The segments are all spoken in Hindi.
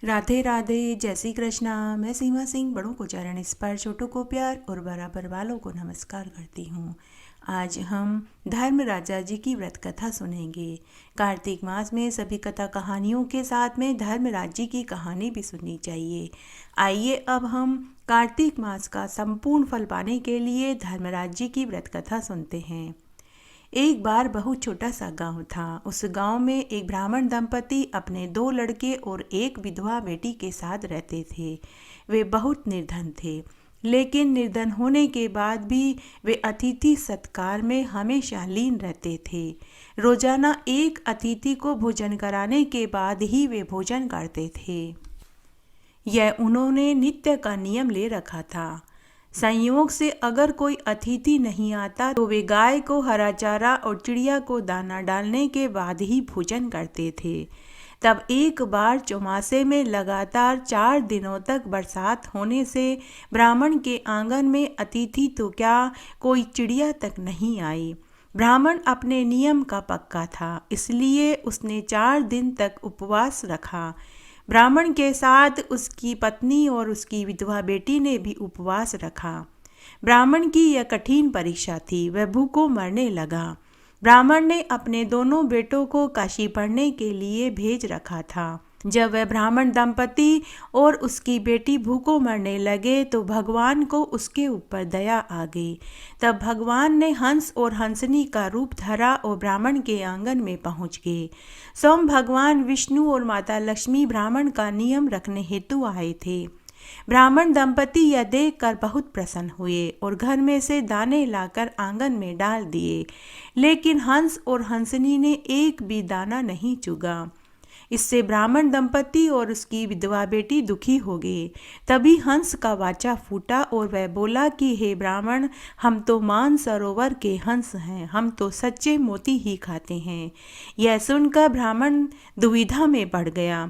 राधे राधे, जय श्री कृष्णा। मैं सीमा सिंह बड़ों को चरण स्पर्श, छोटों को प्यार और बराबर वालों को नमस्कार करती हूँ। आज हम धर्म राजा जी की व्रत कथा सुनेंगे। कार्तिक मास में सभी कथा कहानियों के साथ में धर्मराज जी की कहानी भी सुननी चाहिए। आइए अब हम कार्तिक मास का संपूर्ण फल पाने के लिए धर्मराज जी की व्रत कथा सुनते हैं। एक बार बहुत छोटा सा गांव था। उस गांव में एक ब्राह्मण दंपति अपने 2 लड़के और एक विधवा बेटी के साथ रहते थे। वे बहुत निर्धन थे, लेकिन निर्धन होने के बाद भी वे अतिथि सत्कार में हमेशा लीन रहते थे। रोजाना एक अतिथि को भोजन कराने के बाद ही वे भोजन करते थे। यह उन्होंने नित्य का नियम ले रखा था। संयोग से अगर कोई अतिथि नहीं आता तो वे गाय को हरा चारा और चिड़िया को दाना डालने के बाद ही भोजन करते थे। तब एक बार चौमासे में लगातार 4 दिनों तक बरसात होने से ब्राह्मण के आंगन में अतिथि तो क्या, कोई चिड़िया तक नहीं आई। ब्राह्मण अपने नियम का पक्का था, इसलिए उसने 4 दिन तक उपवास रखा। ब्राह्मण के साथ उसकी पत्नी और उसकी विधवा बेटी ने भी उपवास रखा। ब्राह्मण की यह कठिन परीक्षा थी, वह भूखों मरने लगा। ब्राह्मण ने अपने दोनों बेटों को काशी पढ़ने के लिए भेज रखा था। जब वह ब्राह्मण दंपति और उसकी बेटी भूखों मरने लगे तो भगवान को उसके ऊपर दया आ गई। तब भगवान ने हंस और हंसनी का रूप धरा और ब्राह्मण के आंगन में पहुंच गए। स्वयं भगवान विष्णु और माता लक्ष्मी ब्राह्मण का नियम रखने हेतु आए थे। ब्राह्मण दंपति यह देखकर बहुत प्रसन्न हुए और घर में से दाने लाकर आंगन में डाल दिए, लेकिन हंस और हंसनी ने एक भी दाना नहीं चुगा। इससे ब्राह्मण दंपति और उसकी विधवा बेटी दुखी हो गए। तभी हंस का वाचा फूटा और वह बोला कि हे ब्राह्मण, हम तो मान सरोवर के हंस हैं, हम तो सच्चे मोती ही खाते हैं। यह सुनकर ब्राह्मण दुविधा में पड़ गया।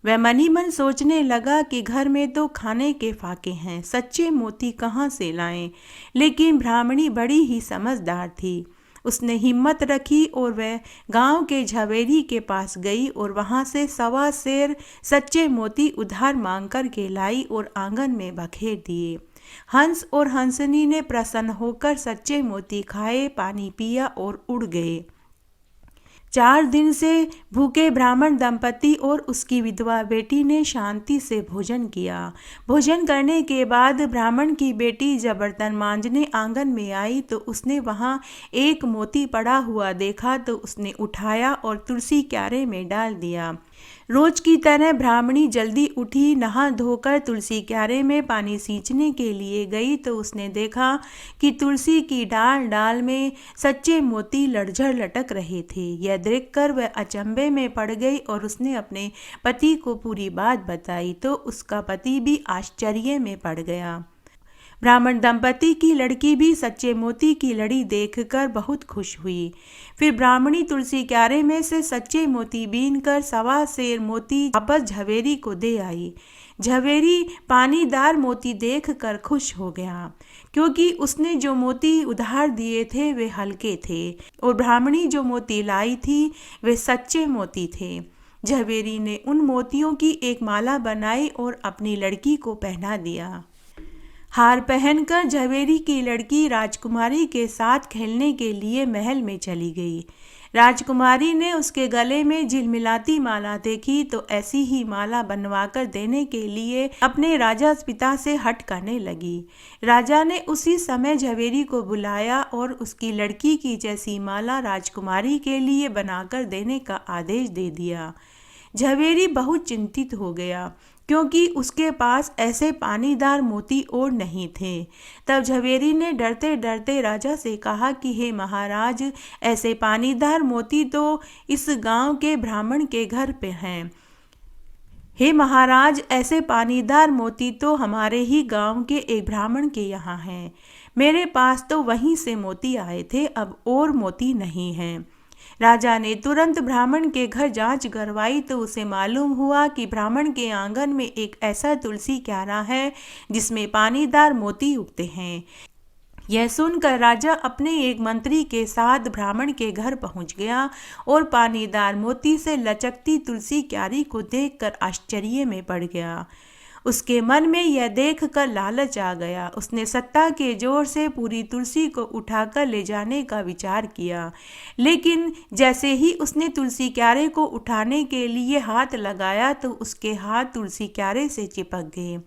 वह मनी मन सोचने लगा कि घर में तो खाने के फाके हैं, सच्चे मोती कहाँ से लाएं। लेकिन ब्राह्मणी बड़ी ही समझदार थी। उसने हिम्मत रखी और वह गांव के झवेरी के पास गई और वहां से 1.25 सेर सच्चे मोती उधार मांग कर के लाई और आंगन में बखेर दिए। हंस और हंसनी ने प्रसन्न होकर सच्चे मोती खाए, पानी पिया और उड़ गए। 4 दिन से भूखे ब्राह्मण दंपति और उसकी विधवा बेटी ने शांति से भोजन किया। भोजन करने के बाद ब्राह्मण की बेटी जब बर्तन मांजने आंगन में आई तो उसने वहां एक मोती पड़ा हुआ देखा तो उसने उठाया और तुलसी क्यारे में डाल दिया। रोज की तरह ब्राह्मणी जल्दी उठी, नहा धोकर तुलसी क्यारे में पानी सींचने के लिए गई तो उसने देखा कि तुलसी की डाल डाल में सच्चे मोती लड़झड़ लटक रहे थे। यह देखकर वह अचंभे में पड़ गई और उसने अपने पति को पूरी बात बताई तो उसका पति भी आश्चर्य में पड़ गया। ब्राह्मण दंपति की लड़की भी सच्चे मोती की लड़ी देखकर बहुत खुश हुई। फिर ब्राह्मणी तुलसी क्यारे में से सच्चे मोती बीनकर 1.25 सेर मोती वापस झवेरी को दे आई। झवेरी पानीदार मोती देखकर खुश हो गया, क्योंकि उसने जो मोती उधार दिए थे वे हल्के थे और ब्राह्मणी जो मोती लाई थी वे सच्चे मोती थे। झवेरी ने उन मोतियों की एक माला बनाई और अपनी लड़की को पहना दिया। हार पहनकर झवेरी की लड़की राजकुमारी के साथ खेलने के लिए महल में चली गई। राजकुमारी ने उसके गले में झिलमिलाती माला देखी तो ऐसी ही माला बनवाकर देने के लिए अपने राजा पिता से हट करने लगी। राजा ने उसी समय झवेरी को बुलाया और उसकी लड़की की जैसी माला राजकुमारी के लिए बनाकर देने का आदेश दे दिया। झवेरी बहुत चिंतित हो गया, क्योंकि उसके पास ऐसे पानीदार मोती और नहीं थे। तब झवेरी ने डरते डरते राजा से कहा कि हे महाराज, ऐसे पानीदार मोती तो इस गांव के ब्राह्मण के घर पे हैं। हे महाराज, ऐसे पानीदार मोती तो हमारे ही गांव के एक ब्राह्मण के यहाँ हैं। मेरे पास तो वहीं से मोती आए थे, अब और मोती नहीं हैं। राजा ने तुरंत ब्राह्मण के घर जांच करवाई तो उसे मालूम हुआ कि ब्राह्मण के आंगन में एक ऐसा तुलसी क्यारा है जिसमें पानीदार मोती उगते हैं। यह सुनकर राजा अपने एक मंत्री के साथ ब्राह्मण के घर पहुंच गया और पानीदार मोती से लचकती तुलसी क्यारी को देखकर आश्चर्य में पड़ गया। उसके मन में यह देखकर लालच आ गया। उसने सत्ता के जोर से पूरी तुलसी को उठाकर ले जाने का विचार किया, लेकिन जैसे ही उसने तुलसी क्यारे को उठाने के लिए हाथ लगाया तो उसके हाथ तुलसी क्यारे से चिपक गए।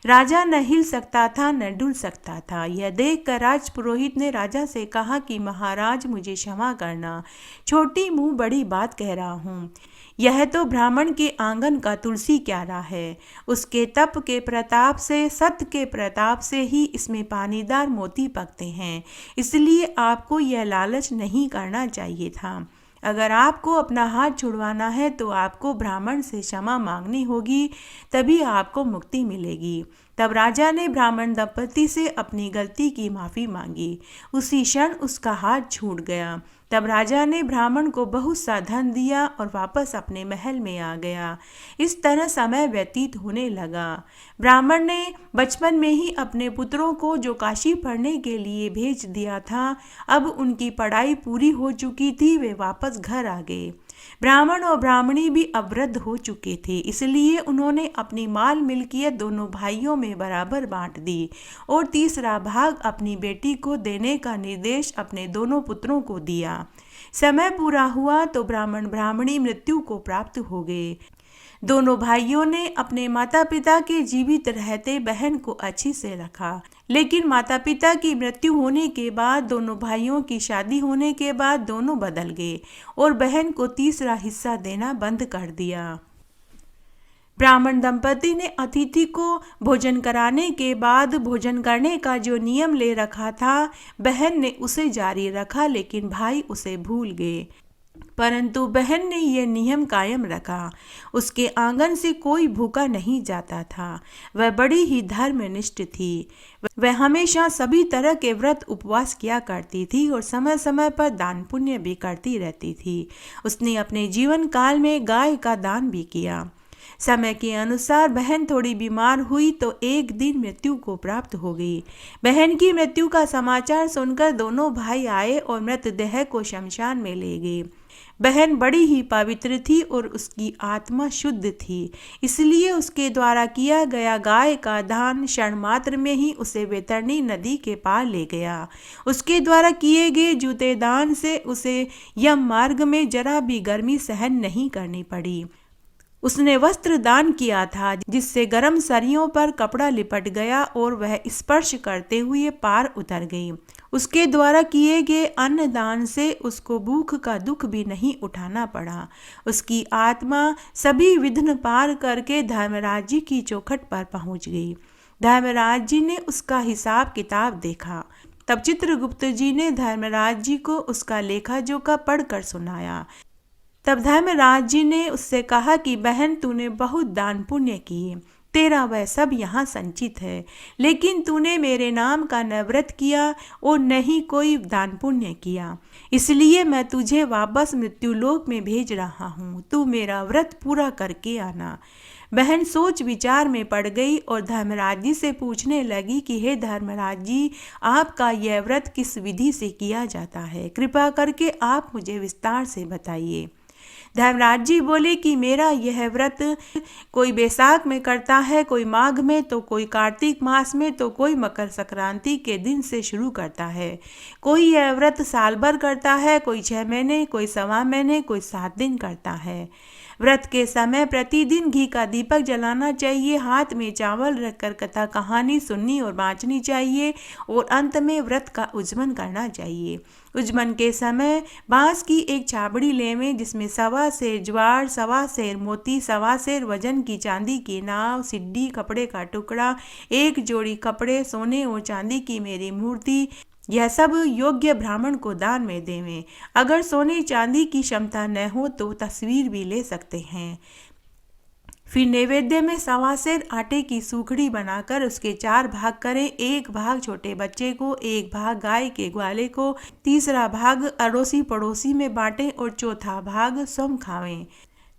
राजा न हिल सकता था न डुल सकता था। यह देखकर राजपुरोहित ने राजा से कहा कि महाराज, मुझे क्षमा करना, छोटी मुंह बड़ी बात कह रहा हूँ। यह तो ब्राह्मण के आंगन का तुलसी क्यारा है। उसके तप के प्रताप से, सत्य के प्रताप से ही इसमें पानीदार मोती पकते हैं, इसलिए आपको यह लालच नहीं करना चाहिए था। अगर आपको अपना हाथ छुड़वाना है तो आपको ब्राह्मण से क्षमा मांगनी होगी, तभी आपको मुक्ति मिलेगी। तब राजा ने ब्राह्मण दंपति से अपनी गलती की माफ़ी मांगी। उसी क्षण उसका हाथ छूट गया। तब राजा ने ब्राह्मण को बहुत सा धन दिया और वापस अपने महल में आ गया। इस तरह समय व्यतीत होने लगा। ब्राह्मण ने बचपन में ही अपने पुत्रों को, जो काशी पढ़ने के लिए भेज दिया था, अब उनकी पढ़ाई पूरी हो चुकी थी, वे वापस घर आ गए। ब्राह्मण और ब्राह्मणी भी अवृद्ध हो चुके थे, इसलिए उन्होंने अपनी माल मिल्कियत दोनों भाइयों में बराबर बांट दी और तीसरा भाग अपनी बेटी को देने का निर्देश अपने दोनों पुत्रों को दिया। समय पूरा हुआ तो ब्राह्मण ब्राह्मणी मृत्यु को प्राप्त हो गए। दोनों भाइयों ने अपने माता पिता के जीवित रहते बहन को अच्छी से रखा, लेकिन माता पिता की मृत्यु होने के बाद, दोनों भाइयों की शादी होने के बाद दोनों बदल गए और बहन को तीसरा हिस्सा देना बंद कर दिया। ब्राह्मण दंपति ने अतिथि को भोजन कराने के बाद भोजन करने का जो नियम ले रखा था, बहन ने उसे जारी रखा, लेकिन भाई उसे भूल गए। परंतु बहन ने यह नियम कायम रखा। उसके आंगन से कोई भूखा नहीं जाता था। वह बड़ी ही धर्मनिष्ठ थी। वह हमेशा सभी तरह के व्रत उपवास किया करती थी और समय समय पर दान पुण्य भी करती रहती थी। उसने अपने जीवन काल में गाय का दान भी किया। समय के अनुसार बहन थोड़ी बीमार हुई तो एक दिन मृत्यु को प्राप्त हो गई। बहन की मृत्यु का समाचार सुनकर दोनों भाई आए और मृतदेह को शमशान में ले गए। बहन बड़ी ही पवित्र थी और उसकी आत्मा शुद्ध थी, इसलिए उसके द्वारा किया गया गाय का दान क्षण मात्र में ही उसे वैतरणी नदी के पार ले गया। उसके द्वारा किए गए जूते दान से उसे यम मार्ग में जरा भी गर्मी सहन नहीं करनी पड़ी। उसने वस्त्र दान किया था, जिससे गर्म सरियों पर कपड़ा लिपट गया और वह स्पर्श करते हुए पार उतर गई। उसके द्वारा किए गए अन्न दान से उसको भूख का दुख भी नहीं उठाना पड़ा। उसकी आत्मा सभी विघ्न पार करके धर्मराज जी की चौखट पर पहुंच गई। धर्मराज जी ने उसका हिसाब किताब देखा। तब चित्रगुप्त जी ने धर्मराज जी को उसका लेखा जोखा पढ़कर सुनाया। तब धर्मराज जी ने उससे कहा कि बहन, तूने बहुत दान पुण्य किए, तेरा वह सब यहाँ संचित है, लेकिन तूने मेरे नाम का न व्रत किया और न ही कोई दान पुण्य किया, इसलिए मैं तुझे वापस मृत्युलोक में भेज रहा हूँ। तू मेरा व्रत पूरा करके आना। बहन सोच विचार में पड़ गई और धर्मराज जी से पूछने लगी कि हे धर्मराज जी, आपका यह व्रत किस विधि से किया जाता है? कृपा करके आप मुझे विस्तार से बताइए। धर्मराज जी बोले कि मेरा यह व्रत कोई बैसाख में करता है, कोई माघ में, तो कोई कार्तिक मास में, तो कोई मकर संक्रांति के दिन से शुरू करता है। कोई यह व्रत साल भर करता है, कोई 6 महीने, कोई 1.25 महीने, कोई 7 दिन करता है। व्रत के समय प्रतिदिन घी का दीपक जलाना चाहिए, हाथ में चावल रखकर कथा कहानी सुननी और बाँचनी चाहिए और अंत में व्रत का उज्जमन करना चाहिए। उज्जमन के समय बांस की एक छाबड़ी लेवें, जिसमें 1.25 सेर ज्वार, 1.25 सेर मोती, 1.25 सेर वजन की चांदी की नाव, सिड्डी, कपड़े का टुकड़ा, 1 जोड़ी कपड़े, सोने और चांदी की मेरी मूर्ति, यह सब योग्य ब्राह्मण को दान में देवें। अगर सोने चांदी की क्षमता न हो तो तस्वीर भी ले सकते हैं। फिर नैवेद्य में 1.25 सेर आटे की सूखड़ी बनाकर उसके 4 भाग करें। 1 भाग छोटे बच्चे को, 1 भाग गाय के ग्वाले को, तीसरा भाग अड़ोसी पड़ोसी में बांटें और चौथा भाग स्वयं खावें।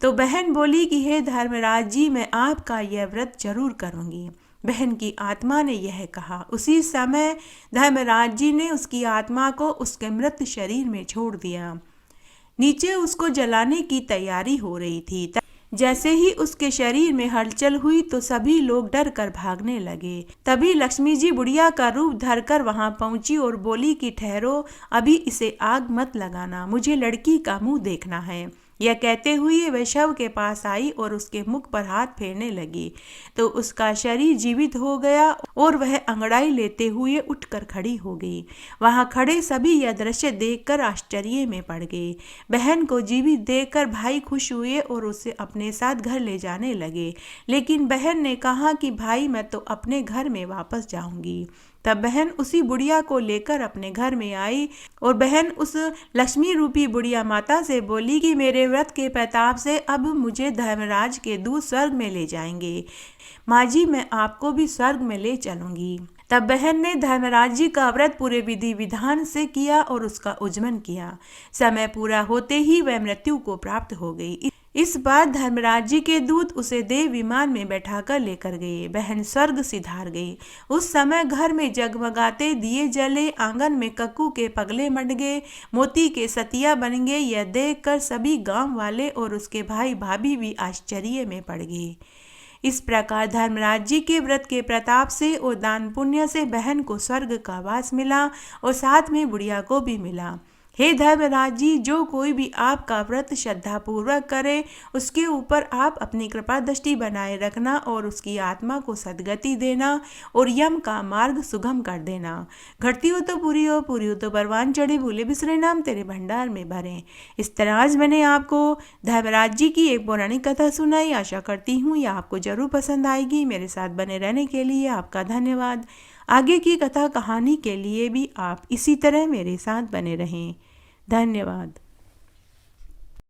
तो बहन बोली कि हे धर्मराज जी, मैं आपका यह व्रत जरूर करूंगी। बहन की आत्मा ने यह कहा। उसी समय धर्मराज जी ने उसकी आत्मा को उसके मृत शरीर में छोड़ दिया। नीचे उसको जलाने की तैयारी हो रही थी। जैसे ही उसके शरीर में हलचल हुई तो सभी लोग डर कर भागने लगे। तभी लक्ष्मी जी बुढ़िया का रूप धरकर वहां पहुंची और बोली कि ठहरो, अभी इसे आग मत लगाना, मुझे लड़की का मुंह देखना है। यह कहते हुए वह शव के पास आई और उसके मुख पर हाथ फेरने लगी तो उसका शरीर जीवित हो गया और वह अंगड़ाई लेते हुए उठकर खड़ी हो गई। वहां खड़े सभी यह दृश्य देखकर आश्चर्य में पड़ गए। बहन को जीवित देखकर भाई खुश हुए और उसे अपने साथ घर ले जाने लगे, लेकिन बहन ने कहा कि भाई मैं तो अपने घर में वापस जाऊंगी। तब बहन उसी बुढ़िया को लेकर अपने घर में आई और बहन उस लक्ष्मी रूपी बुढ़िया माता से बोली कि मेरे व्रत के प्रताप से अब मुझे धर्मराज के दूत स्वर्ग में ले जाएंगे। माँ जी, मैं आपको भी स्वर्ग में ले चलूंगी। तब बहन ने धर्मराज जी का व्रत पूरे विधि विधान से किया और उसका उज्जमन किया। समय पूरा होते ही वह मृत्यु को प्राप्त हो गई। इस बार धर्मराज जी के दूत उसे देव विमान में बैठाकर लेकर गए। बहन स्वर्ग सिधार गई। उस समय घर में जगमगाते दिए जले, आंगन में कक्कू के पगले मंड गए, मोती के सतिया बन गए। यह देखकर सभी गांव वाले और उसके भाई भाभी भी आश्चर्य में पड़ गए। इस प्रकार धर्मराज जी के व्रत के प्रताप से और दान पुण्य से बहन को स्वर्ग का वास मिला और साथ में बुढ़िया को भी मिला। हे धर्मराज जी, जो कोई भी आपका व्रत श्रद्धा पूर्वक करे उसके ऊपर आप अपनी कृपा दृष्टि बनाए रखना और उसकी आत्मा को सद्गति देना और यम का मार्ग सुगम कर देना। घटती हो तो पूरी हो, पूरी हो तो परवान चढ़े, भूले बिसरे नाम तेरे भंडार में भरे। इस तरह आज मैंने आपको धर्मराज जी की एक पौराणिक कथा सुनाई। आशा करती हूँ यह आपको जरूर पसंद आएगी। मेरे साथ बने रहने के लिए आपका धन्यवाद। आगे की कथा कहानी के लिए भी आप इसी तरह मेरे साथ बने रहें। धन्यवाद।